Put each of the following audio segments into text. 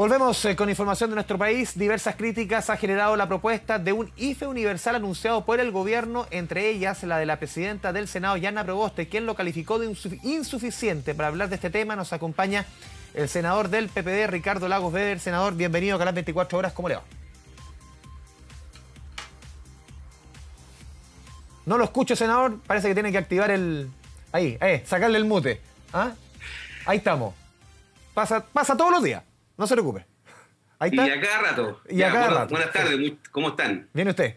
Volvemos con información de nuestro país. Diversas críticas ha generado la propuesta de un IFE universal anunciado por el gobierno, entre ellas la de la presidenta del Senado, Yanna Proboste, quien lo calificó de insuficiente. Para hablar de este tema nos acompaña el senador del PPD, Ricardo Lagos Weber. Senador, bienvenido a Canal 24 Horas. ¿Cómo le va? No lo escucho, senador. Parece que tiene que activar el... Ahí, sacarle el mute. ¿Ah? Ahí estamos. Pasa todos los días. No se preocupe. Ahí está. Y a cada rato. Y a cada rato. Buenas tardes, ¿cómo están? ¿Viene usted?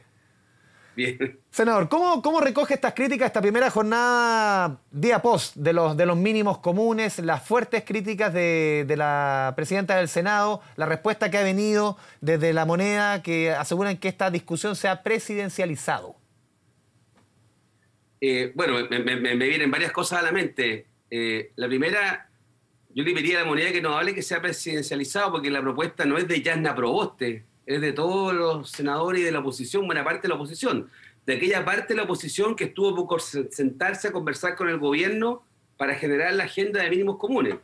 Bien. Senador, ¿cómo recoge estas críticas, esta primera jornada día post de los mínimos comunes, las fuertes críticas de la presidenta del Senado, la respuesta que ha venido desde La Moneda, que aseguran que esta discusión se ha presidencializado? Bueno, me vienen varias cosas a la mente. La primera, yo le pediría a La Moneda que no hable que sea presidencializado, porque la propuesta no es de Yanna Proboste, es de todos los senadores y de la oposición, buena parte de la oposición, de aquella parte de la oposición que estuvo por sentarse a conversar con el gobierno para generar la agenda de mínimos comunes.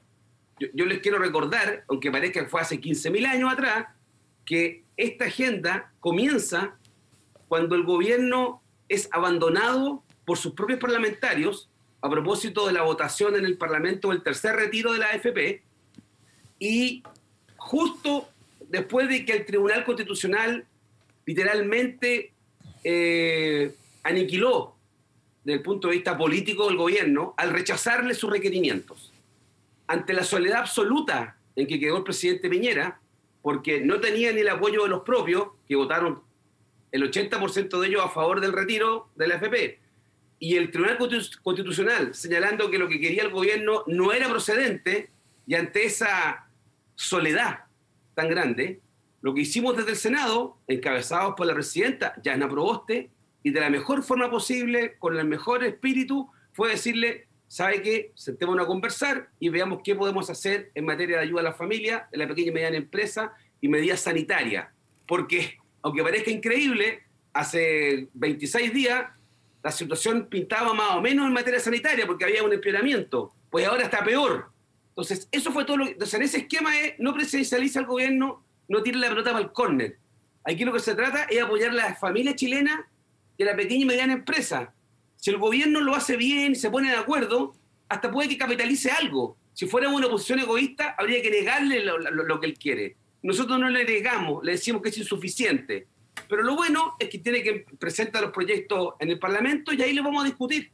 Yo les quiero recordar, aunque parezca que fue hace 15.000 años atrás, que esta agenda comienza cuando el gobierno es abandonado por sus propios parlamentarios a propósito de la votación en el Parlamento del tercer retiro de la AFP, y justo después de que el Tribunal Constitucional literalmente aniquiló desde el punto de vista político del gobierno al rechazarle sus requerimientos. Ante la soledad absoluta en que quedó el presidente Piñera, porque no tenía ni el apoyo de los propios, que votaron el 80% de ellos a favor del retiro de la AFP, y el Tribunal Constitucional señalando que lo que quería el gobierno no era procedente, y ante esa soledad tan grande, lo que hicimos desde el Senado, encabezados por la presidenta Yanna Proboste, y de la mejor forma posible, con el mejor espíritu, fue decirle: ¿sabe qué? Sentémonos a conversar y veamos qué podemos hacer en materia de ayuda a la familia, de la pequeña y mediana empresa y medidas sanitarias. Porque, aunque parezca increíble, hace 26 días la situación pintaba más o menos en materia sanitaria porque había un empeoramiento, pues ahora está peor. Entonces, eso fue todo lo que... Entonces, en ese esquema es: no presidencializa al gobierno, no tire la pelota para el córner. Aquí lo que se trata es apoyar a las familias chilenas y a la pequeña y mediana empresa. Si el gobierno lo hace bien, se pone de acuerdo, hasta puede que capitalice algo. Si fuéramos una oposición egoísta, habría que negarle lo que él quiere. Nosotros no le negamos, le decimos que es insuficiente. Pero lo bueno es que tiene que presentar los proyectos en el Parlamento y ahí los vamos a discutir.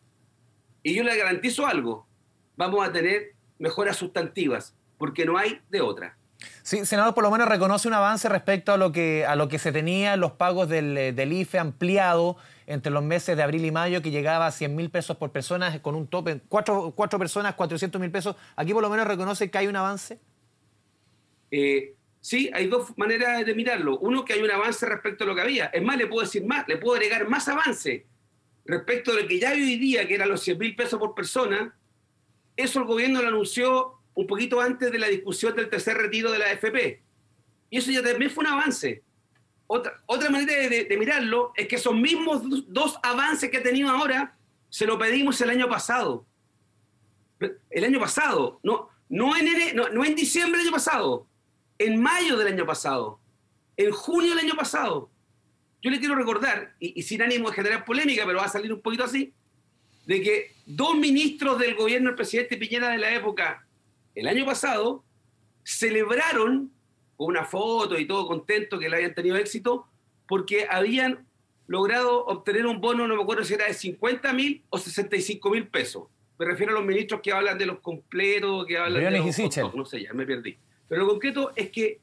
Y yo le garantizo algo: vamos a tener mejoras sustantivas, porque no hay de otra. Sí, senador, por lo menos reconoce un avance respecto a lo que se tenía en los pagos del IFE ampliado entre los meses de abril y mayo, que llegaba a 100.000 pesos por persona, con un tope, cuatro personas, 400.000 pesos. ¿Aquí por lo menos reconoce que hay un avance? Sí, hay dos maneras de mirarlo. Uno, que hay un avance respecto a lo que había. Es más, le puedo decir más, le puedo agregar más avance respecto de lo que ya hay hoy día, que eran los 100.000 pesos por persona. Eso el gobierno lo anunció un poquito antes de la discusión del tercer retiro de la AFP. Y eso ya también fue un avance. Otra manera de mirarlo es que esos mismos dos avances que ha tenido ahora se lo pedimos el año pasado. El año pasado, no en diciembre del año pasado, en mayo del año pasado, en junio del año pasado. Yo le quiero recordar, y sin ánimo de generar polémica, pero va a salir un poquito así, de que dos ministros del gobierno del presidente Piñera de la época, el año pasado, celebraron con una foto y todo contento que le habían tenido éxito porque habían logrado obtener un bono, no me acuerdo si era de 50.000 o 65.000 pesos. Me refiero a los ministros que hablan de los completos, que hablan de los... No sé, ya me perdí. Pero lo concreto es que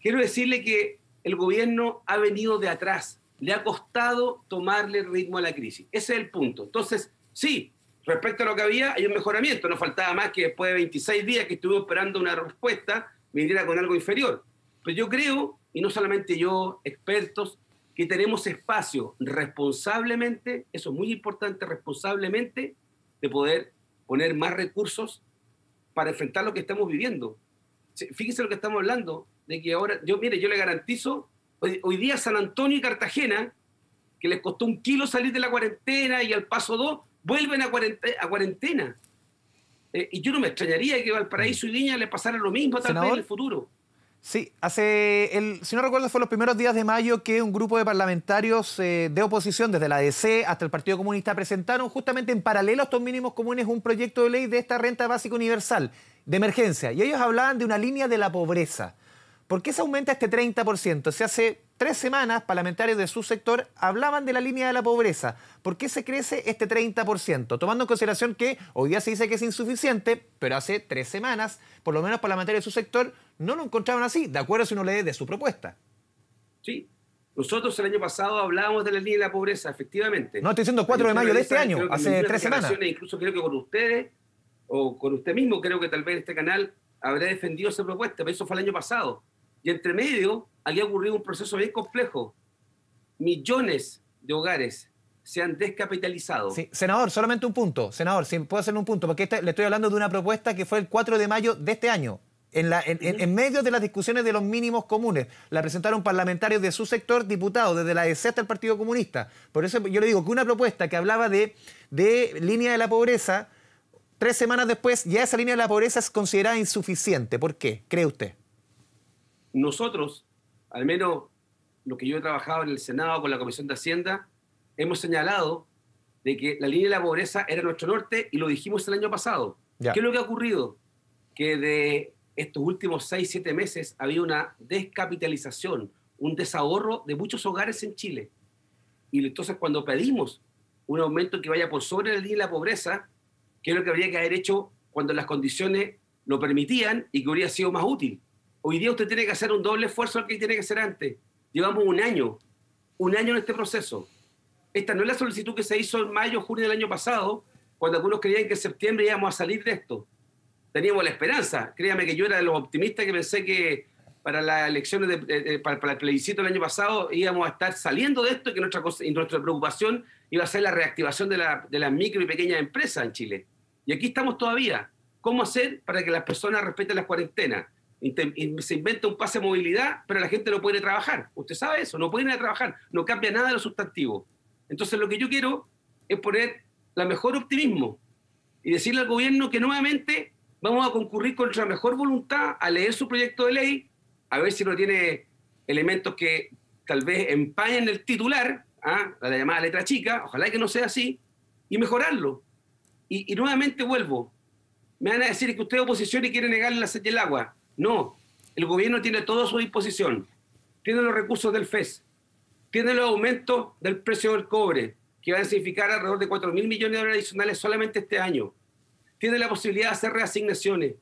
quiero decirle que el gobierno ha venido de atrás. Le ha costado tomarle ritmo a la crisis. Ese es el punto. Entonces, sí, respecto a lo que había, hay un mejoramiento. No faltaba más que después de 26 días que estuve esperando una respuesta, viniera con algo inferior. Pero yo creo, y no solamente yo, expertos, que tenemos espacio responsablemente, eso es muy importante, responsablemente, de poder poner más recursos para enfrentar lo que estamos viviendo. Fíjese lo que estamos hablando, de que ahora, yo le garantizo, hoy día San Antonio y Cartagena, que les costó 1 kilo salir de la cuarentena y al paso 2, vuelven a cuarentena. Y yo no me extrañaría que Valparaíso y Viña le pasara lo mismo también en el futuro. Sí, si no recuerdo, fue los primeros días de mayo que un grupo de parlamentarios de oposición, desde la DC hasta el Partido Comunista, presentaron justamente en paralelo a estos mínimos comunes un proyecto de ley de esta renta básica universal de emergencia. Y ellos hablaban de una línea de la pobreza. ¿Por qué se aumenta este 30%? Si hace 3 semanas, parlamentarios de su sector hablaban de la línea de la pobreza. ¿Por qué se crece este 30%? Tomando en consideración que hoy día se dice que es insuficiente, pero hace 3 semanas, por lo menos parlamentarios de su sector, no lo encontraban así, de acuerdo si uno lee de su propuesta. Sí. Nosotros el año pasado hablábamos de la línea de la pobreza, efectivamente. No, estoy diciendo 4 de mayo de este año, hace 3 semanas. Incluso creo que con ustedes, o con usted mismo, creo que tal vez este canal habrá defendido esa propuesta, pero eso fue el año pasado. Y entre medio, aquí ha ocurrido un proceso bien complejo. Millones de hogares se han descapitalizado. Sí, senador, solamente un punto. Senador, si puedo hacerle un punto, porque le estoy hablando de una propuesta que fue el 4 de mayo de este año. En medio de las discusiones de los mínimos comunes, la presentaron parlamentarios de su sector, diputados, desde la DC hasta el Partido Comunista. Por eso yo le digo que una propuesta que hablaba de línea de la pobreza, 3 semanas después, ya esa línea de la pobreza es considerada insuficiente. ¿Por qué? ¿Cree usted? Nosotros, al menos lo que yo he trabajado en el Senado con la Comisión de Hacienda, hemos señalado de que la línea de la pobreza era nuestro norte y lo dijimos el año pasado. Ya. ¿Qué es lo que ha ocurrido? Que de estos últimos 6-7 meses había una descapitalización, un desahorro de muchos hogares en Chile. Y entonces cuando pedimos un aumento que vaya por sobre la línea de la pobreza, ¿qué es lo que habría que haber hecho cuando las condiciones lo permitían y que hubiera sido más útil? Hoy día usted tiene que hacer un doble esfuerzo al que tiene que hacer antes. Llevamos un año en este proceso. Esta no es la solicitud que se hizo en mayo, junio del año pasado, cuando algunos creían que en septiembre íbamos a salir de esto. Teníamos la esperanza. Créame que yo era de los optimistas que pensé que para las elecciones, para el plebiscito del año pasado, íbamos a estar saliendo de esto y que nuestra preocupación iba a ser la reactivación de las micro y pequeñas empresas en Chile. Y aquí estamos todavía. ¿Cómo hacer para que las personas respeten las cuarentenas? Se inventa un pase de movilidad, pero la gente no puede trabajar. Usted sabe eso, no puede ir a trabajar, no cambia nada de lo sustantivo. Entonces lo que yo quiero es poner la mejor optimismo y decirle al gobierno que nuevamente vamos a concurrir con nuestra mejor voluntad a leer su proyecto de ley, a ver si no tiene elementos que tal vez empañen el titular, la llamada letra chica, ojalá que no sea así, y mejorarlo. Y nuevamente vuelvo. Me van a decir que usted es oposición y quiere negarle la sed y el agua. No, el gobierno tiene todo a su disposición. Tiene los recursos del FES, tiene los aumentos del precio del cobre, que van a significar alrededor de 4.000 millones de dólares adicionales solamente este año. Tiene la posibilidad de hacer reasignaciones.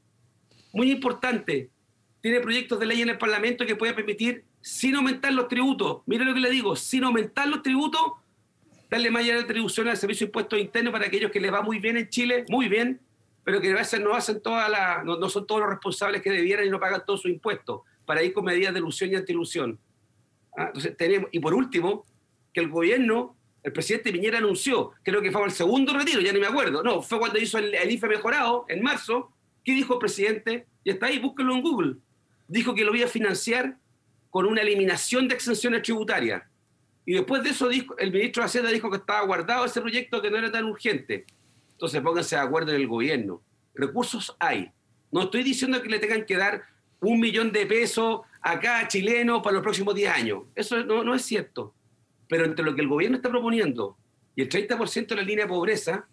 Muy importante, tiene proyectos de ley en el Parlamento que pueden permitir, sin aumentar los tributos, mire lo que le digo, sin aumentar los tributos, darle mayor retribución al servicio de impuestos internos para aquellos que les va muy bien en Chile, muy bien, pero que a veces no son todos los responsables que debieran y no pagan todos sus impuestos, para ir con medidas de ilusión y antiilusión. Entonces tenemos, y por último, que el gobierno, el presidente Piñera anunció, creo que fue el segundo retiro, ya no me acuerdo, no, fue cuando hizo el IFE mejorado, en marzo. ¿Qué dijo el presidente? Y está ahí, búsquenlo en Google. Dijo que lo iba a financiar con una eliminación de exenciones tributarias. Y después de eso el ministro de Hacienda dijo que estaba guardado ese proyecto, que no era tan urgente. Entonces pónganse de acuerdo en el gobierno. Recursos hay. No estoy diciendo que le tengan que dar 1 millón de pesos a cada chileno para los próximos 10 años. Eso no es cierto. Pero entre lo que el gobierno está proponiendo y el 30% de la línea de pobreza,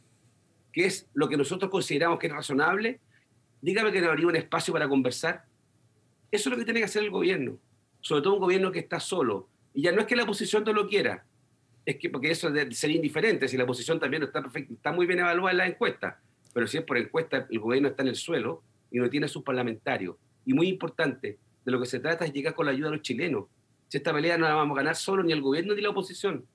que es lo que nosotros consideramos que es razonable, dígame que no habría un espacio para conversar. Eso es lo que tiene que hacer el gobierno. Sobre todo un gobierno que está solo. Y ya no es que la oposición no lo quiera. Es que, porque eso sería indiferente, si la oposición también está muy bien evaluada en las encuestas, pero si es por encuesta, el gobierno está en el suelo y no tiene a sus parlamentarios. Y muy importante, de lo que se trata es llegar con la ayuda de los chilenos. Si esta pelea no la vamos a ganar solo ni el gobierno ni la oposición.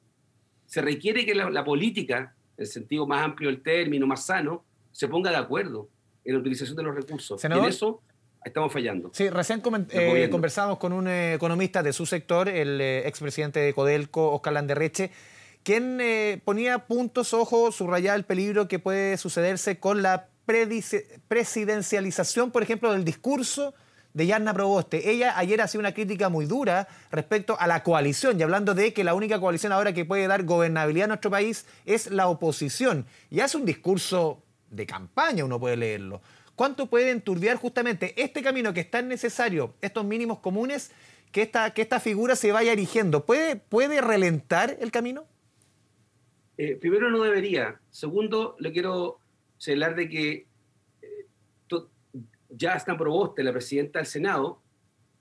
Se requiere que la política, en el sentido más amplio del término, más sano, se ponga de acuerdo en la utilización de los recursos. Senador, y en eso estamos fallando. Sí, recién conversamos con un economista de su sector, el expresidente de Codelco, Óscar Landerreche, quien ponía puntos, ojo, subrayaba el peligro que puede sucederse con la presidencialización, por ejemplo, del discurso de Yarna Proboste. Ella ayer hacía una crítica muy dura respecto a la coalición, y hablando de que la única coalición ahora que puede dar gobernabilidad a nuestro país es la oposición. Y hace un discurso de campaña, uno puede leerlo. ¿cuánto puede enturbiar justamente este camino que es tan necesario, estos mínimos comunes, que esta figura se vaya erigiendo? ¿Puede relentar el camino? Primero, no debería. Segundo, le quiero señalar de que Jasna Proboste, la presidenta del Senado,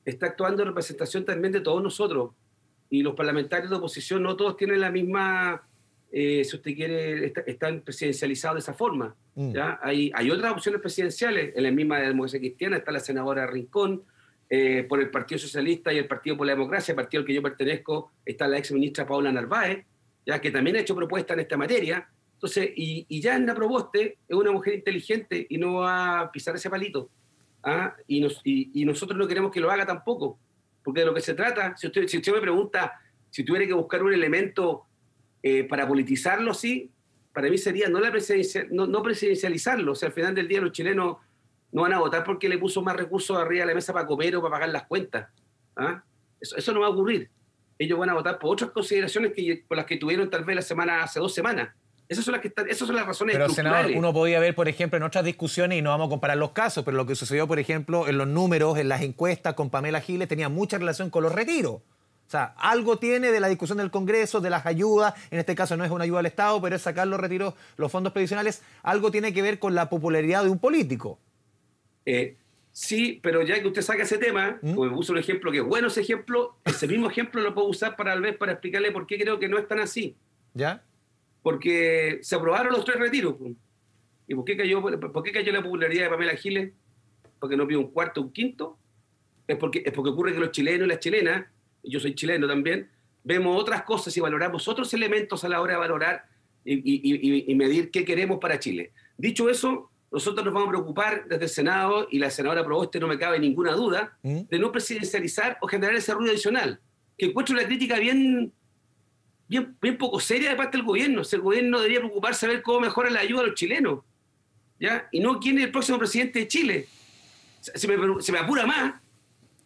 está actuando en representación también de todos nosotros. Y los parlamentarios de oposición no todos tienen la misma, si usted quiere, están presidencializados de esa forma. ¿Ya? Hay otras opciones presidenciales. En la misma Democracia Cristiana está la senadora Rincón, por el Partido Socialista y el Partido por la Democracia, el partido al que yo pertenezco, está la ex ministra Paula Narváez, ya que también ha hecho propuestas en esta materia. Entonces, y Jasna Proboste es una mujer inteligente y no va a pisar ese palito. Y nosotros no queremos que lo haga tampoco, porque de lo que se trata, si usted me pregunta si tuviera que buscar un elemento para politizarlo, sí, para mí sería no presidencializarlo. O sea, al final del día los chilenos no van a votar porque le puso más recursos arriba de la mesa para comer o para pagar las cuentas. Eso no va a ocurrir. Ellos van a votar por otras consideraciones por las que tuvieron tal vez hace 2 semanas. Esas son las razones pero, estructurales. senador, uno podía ver, por ejemplo, en otras discusiones, y no vamos a comparar los casos, pero lo que sucedió, por ejemplo, en los números, en las encuestas con Pamela Giles, tenía mucha relación con los retiros. O sea, algo tiene de la discusión del Congreso, de las ayudas, en este caso no es una ayuda al Estado, pero es sacar los retiros, los fondos previsionales, algo tiene que ver con la popularidad de un político. Sí, pero ya que usted saca ese tema, como me puso un ejemplo que es bueno ese ejemplo, ese mismo ejemplo lo puedo usar para explicarle por qué creo que no es tan así. ¿Ya? Porque se aprobaron los 3 retiros. ¿Y por qué cayó la popularidad de Pamela Giles? Porque no pidió un cuarto, un quinto. Es porque ocurre que los chilenos y las chilenas, y yo soy chileno también, vemos otras cosas y valoramos otros elementos a la hora de valorar y medir qué queremos para Chile. Dicho eso, nosotros nos vamos a preocupar desde el Senado, y la senadora Proboste no me cabe ninguna duda, de no presidencializar o generar ese ruido adicional. Que encuentro la crítica bien poco seria de parte del gobierno. El gobierno debería preocuparse de ver cómo mejora la ayuda a los chilenos, ¿ya? Y no quién es el próximo presidente de Chile. Se me apura más.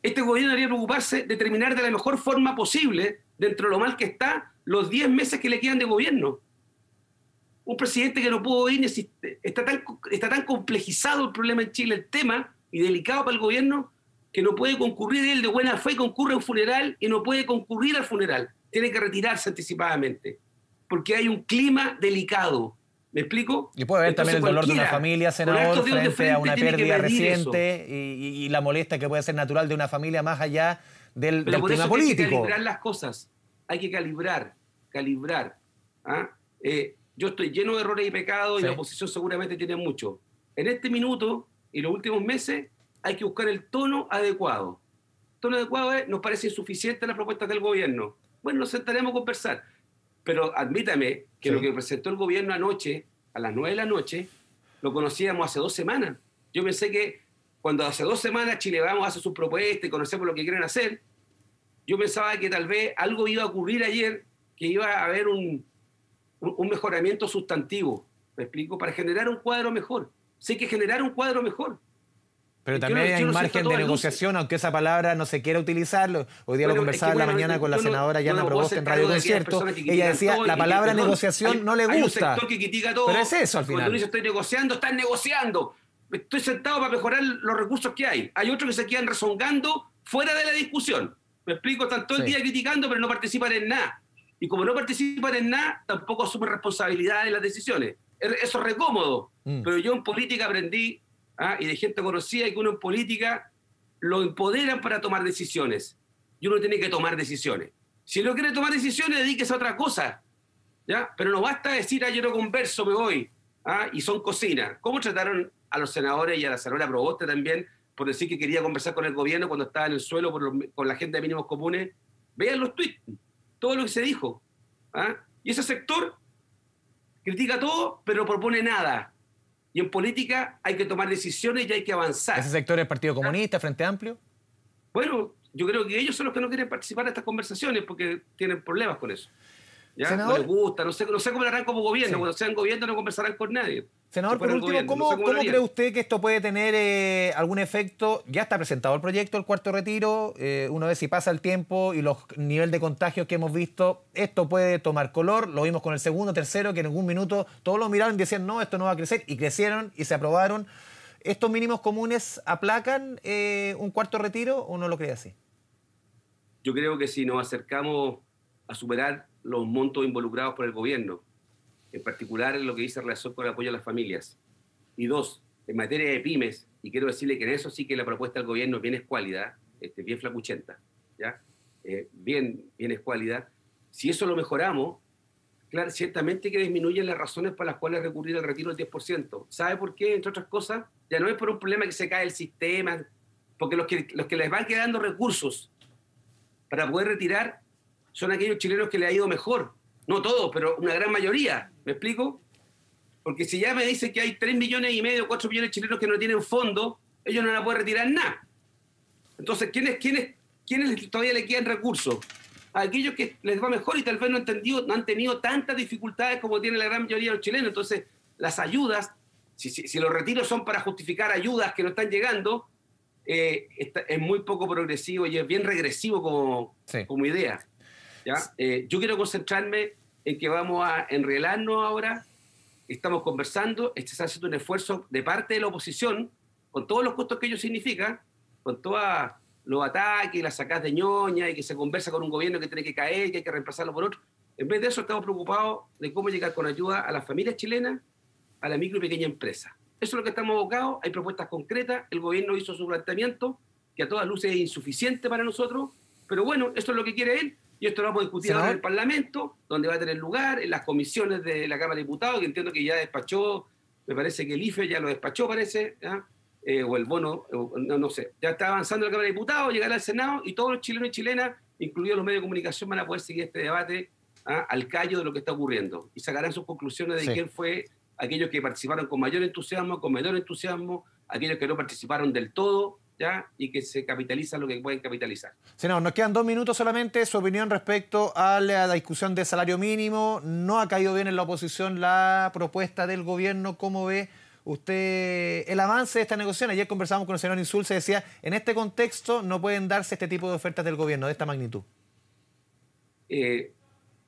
Este gobierno debería preocuparse de terminar de la mejor forma posible, dentro de lo mal que está, los 10 meses que le quedan de gobierno. Un presidente que no pudo ir, está tan complejizado el problema en Chile, el tema, y delicado para el gobierno, que no puede concurrir él de buena fe, concurre a un funeral y no puede concurrir al funeral. Tiene que retirarse anticipadamente, porque hay un clima delicado. ¿Me explico? Y puede haber también el dolor de una familia, senador, frente a una pérdida reciente y la molestia que puede ser natural de una familia más allá del clima político. Hay que calibrar las cosas. Hay que calibrar. Yo estoy lleno de errores y pecados, y la oposición seguramente tiene mucho. En este minuto y los últimos meses hay que buscar el tono adecuado. El tono adecuado nos parece insuficiente las propuestas del gobierno. Bueno, nos sentaremos a conversar. Pero admítame que lo que presentó el gobierno anoche, a las 9 de la noche, lo conocíamos hace 2 semanas. Yo pensé que cuando hace 2 semanas Chile Vamos hace sus propuestas y conocemos lo que quieren hacer, yo pensaba que tal vez algo iba a ocurrir ayer, que iba a haber un mejoramiento sustantivo, ¿me explico? Para generar un cuadro mejor. Sí, hay que generar un cuadro mejor. Pero también hay un margen de negociación, aunque esa palabra no se quiera utilizar. Hoy día lo conversaba en la mañana con la senadora Jasna Proboste en Radio Concierto. Ella decía, la palabra negociación no le gusta. Hay un sector que critica todo. Pero es eso al final. Cuando uno dice estoy negociando, están negociando. Estoy sentado para mejorar los recursos que hay. Hay otros que se quedan rezongando fuera de la discusión. ¿Me explico? Están todo el día criticando, pero no participan en nada. Y como no participan en nada, tampoco asumen responsabilidad de las decisiones. Eso es recómodo. Pero yo en política aprendí, y de gente conocida, y que uno en política lo empoderan para tomar decisiones. Y uno tiene que tomar decisiones. Si no quiere tomar decisiones, dedíquese a otra cosa, ¿ya? Pero no basta decir, yo no converso, me voy, y son cocinas. ¿Cómo trataron a los senadores y a la senadora Proboste también por decir que quería conversar con el gobierno cuando estaba en el suelo con la agenda de mínimos comunes? Vean los tweets, todo lo que se dijo. Y ese sector critica todo, pero no propone nada. Y en política hay que tomar decisiones y hay que avanzar. ¿Ese sector es el Partido Comunista, Frente Amplio? Bueno, yo creo que ellos son los que no quieren participar de estas conversaciones porque tienen problemas con eso. ¿Ya? Senador, no les gusta, no sé cómo lo harán como gobierno. Cuando sean gobierno no conversarán con nadie. Senador, por último, ¿cómo cree usted que esto puede tener algún efecto? Ya está presentado el proyecto, el cuarto retiro. Una vez si pasa el tiempo y los niveles de contagios que hemos visto, esto puede tomar color. Lo vimos con el segundo, tercero, que en algún minuto todos lo miraron y decían, no, esto no va a crecer. Y crecieron y se aprobaron. ¿Estos mínimos comunes aplacan un cuarto retiro o no lo cree así? Yo creo que si nos acercamos a superar los montos involucrados por el gobierno, en particular en lo que dice relación con el apoyo a las familias, y dos, en materia de pymes, y quiero decirle que en eso sí que la propuesta del gobierno es bien escuálida, bien flacuchenta, ¿ya? Bien escuálida. Si eso lo mejoramos, claro, ciertamente que disminuyen las razones por las cuales recurrir al retiro del 10%. ¿Sabe por qué? Entre otras cosas, ya no es por un problema que se cae el sistema, porque los que les van quedando recursos para poder retirar son aquellos chilenos que les ha ido mejor. No todos, pero una gran mayoría. ¿Me explico? Porque si ya me dicen que hay 3,5 millones, 4 millones de chilenos que no tienen fondo, ellos no van a poder retirar nada. Entonces, ¿quiénes todavía le quedan recursos? A aquellos que les va mejor y tal vez no han tenido tantas dificultades como tiene la gran mayoría de los chilenos. Entonces, las ayudas, si los retiros son para justificar ayudas que no están llegando, es muy poco progresivo y es bien regresivo como idea, ¿ya? Yo quiero concentrarme en que vamos a enredarnos ahora. Estamos conversando, se está haciendo un esfuerzo de parte de la oposición, con todos los costos que ello significa, con todos los ataques, las sacadas de ñoña, y que se conversa con un gobierno que tiene que caer, que hay que reemplazarlo por otro. En vez de eso, estamos preocupados de cómo llegar con ayuda a las familias chilenas, a la micro y pequeña empresa. Eso es lo que estamos abocados. Hay propuestas concretas, el gobierno hizo su planteamiento, que a todas luces es insuficiente para nosotros, pero bueno, eso es lo que quiere él, y esto lo vamos a discutir ahora en el Parlamento, donde va a tener lugar, en las comisiones de la Cámara de Diputados, que entiendo que ya despachó, me parece que el IFE ya lo despachó, parece, ¿ya? O el bono, no sé. Ya está avanzando la Cámara de Diputados, llegará al Senado, y todos los chilenos y chilenas, incluidos los medios de comunicación, van a poder seguir este debate al callo de lo que está ocurriendo, y sacarán sus conclusiones de quién fue aquellos que participaron con mayor entusiasmo, con menor entusiasmo, aquellos que no participaron del todo, ¿ya? Y que se capitalizan lo que pueden capitalizar. Senador, nos quedan 2 minutos solamente. Su opinión respecto a la discusión del salario mínimo. No ha caído bien en la oposición la propuesta del gobierno. ¿Cómo ve usted el avance de esta negociación? Ayer conversamos con el senador Insulza y decía, en este contexto no pueden darse este tipo de ofertas del gobierno, de esta magnitud.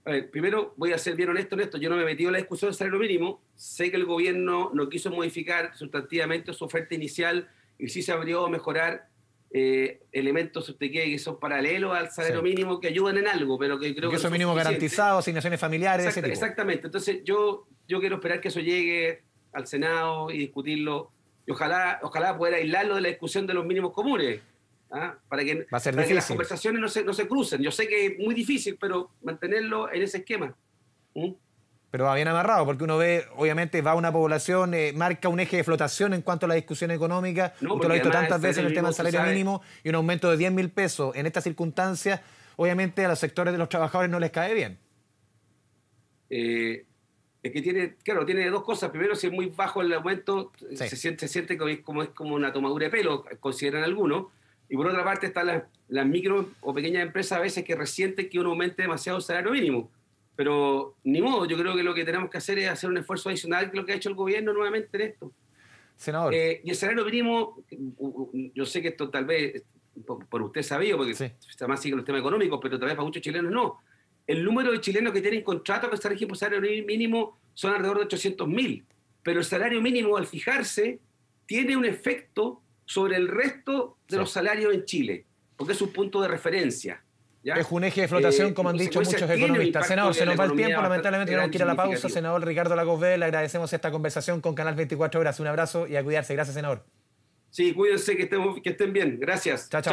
A ver, primero voy a ser bien honesto en esto. Yo no me he metido en la discusión del salario mínimo. Sé que el gobierno no quiso modificar sustantivamente su oferta inicial y sí se abrió a mejorar elementos, si usted quiere, que son paralelos al salario mínimo, que ayudan en algo, pero que creo que eso mínimo garantizado, asignaciones familiares, ese tipo. Exactamente. Entonces yo quiero esperar que eso llegue al Senado y discutirlo, y ojalá poder aislarlo de la discusión de los mínimos comunes, para que las conversaciones no se crucen. Yo sé que es muy difícil, pero mantenerlo en ese esquema. Pero va bien amarrado, porque uno ve, obviamente, va una población, marca un eje de flotación en cuanto a la discusión económica. Usted lo ha visto tantas veces en el tema del salario mínimo, y un aumento de 10.000 pesos en estas circunstancias, obviamente a los sectores de los trabajadores no les cae bien. Es que tiene dos cosas. Primero, si es muy bajo el aumento, se siente como una tomadura de pelo, consideran algunos. Y por otra parte están las micro o pequeñas empresas a veces que resienten que uno aumente demasiado el salario mínimo. Pero ni modo, yo creo que lo que tenemos que hacer es hacer un esfuerzo adicional que lo que ha hecho el gobierno nuevamente en esto. Senador. Y el salario mínimo, yo sé que esto tal vez por usted sabido, porque está más sigue los temas económicos, pero tal vez para muchos chilenos no. El número de chilenos que tienen contrato que está regido por salario mínimo son alrededor de 800.000. Pero el salario mínimo, al fijarse, tiene un efecto sobre el resto de los salarios en Chile, porque es un punto de referencia. ¿Ya? Es un eje de flotación, como han dicho muchos economistas. Senador, se nos va el tiempo, lamentablemente tenemos que ir a la pausa. Senador Ricardo Lagos Vélez, le agradecemos esta conversación con Canal 24 Horas. Un abrazo y a cuidarse. Gracias, senador. Sí, cuídense, que estén bien. Gracias. Chao, chao.